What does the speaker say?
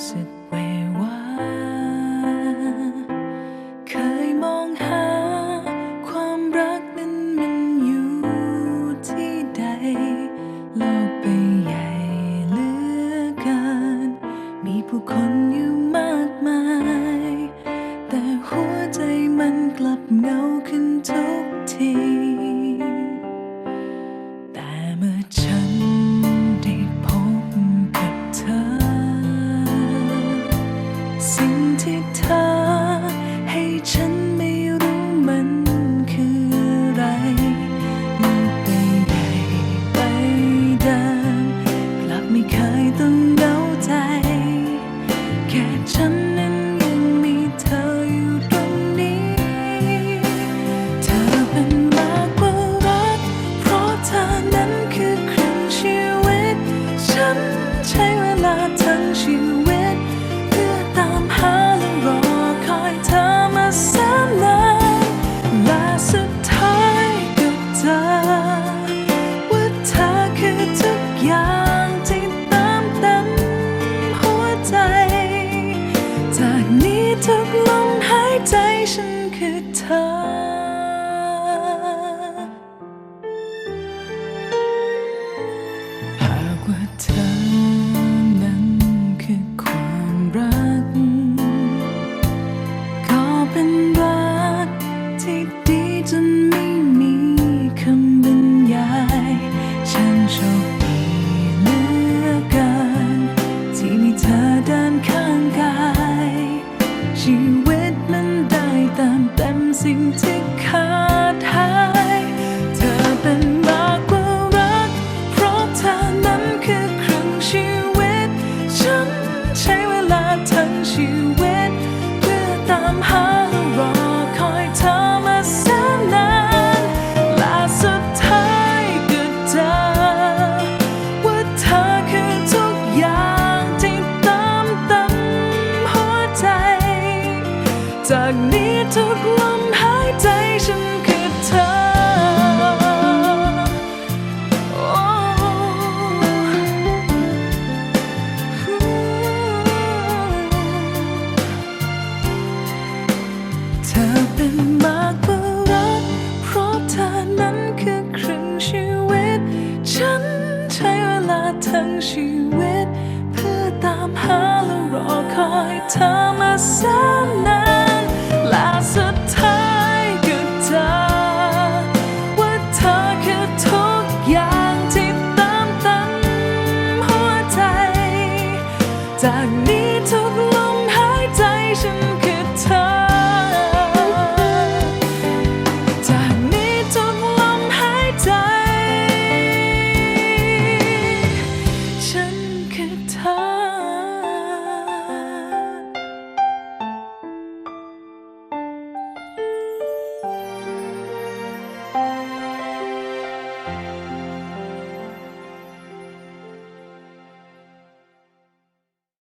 สึกเววาเคยมองหาความรักนั้นมันอยู่ที่ใดโลกใบใหญ่เหลือเกินมีผู้คนอยู่มากมายแต่หัวใจมันกลับเหงาขึ้นทุกทีแต่เมื่อฉันได้พบกับเธอสิ่งที่เธอให้ฉันไม่รู้มันคืออะไรโลกใบใหญ่ใบเดิมกลับไม่เคยต้องเหงาใจแค่ฉันนั้นยังมีเธออยู่ตรงนี้เธอเป็นมากกว่ารักเพราะเธอนั้นคือครึ่งชีวิตฉันใช้เวลาทั้งชีวิตเพื่อตามหาและรอคอยเธอมาแสนนานและสุดท้ายก็เจอว่าเธอคือทุกอย่างที่เติมเต็มหัวใจจากนี้ทุกลมหายใจฉันคือเธอหากว่าเธอนั้นคือความรักก็เป็นรักที่ดีจนไม่มีคำบรรยายฉันโชคดีเหลือเกินที่มีเธอเดินข้างกายชีวิตมันได้เติมเต็มสิ่งที่ขาดหายเธอเป็นมากกว่ารักเพราะเธอนั้นคือครึ่งชีวิตฉันใช้เวลาทั้งชีวิตเพื่อตามหารอคอยเธอมาแสนนานและสุดท้ายก็เจอว่าเธอคือทุกอย่างที่เติมเต็มหัวใจจากนี้ทุกลมหายใจฉันคือเธอเธอเป็นมากกว่ารักเพราะเธอนั้นคือครึ่งชีวิตฉันใช้เวลาทั้งชีวิตเพื่อตามหาและรอคอยเธอมาแสนนานและสุดท้ายก็เจอว่าเธอคือทุกอย่างที่เติมเต็มหัวใจจากนี้ทุกลมหายใจฉัน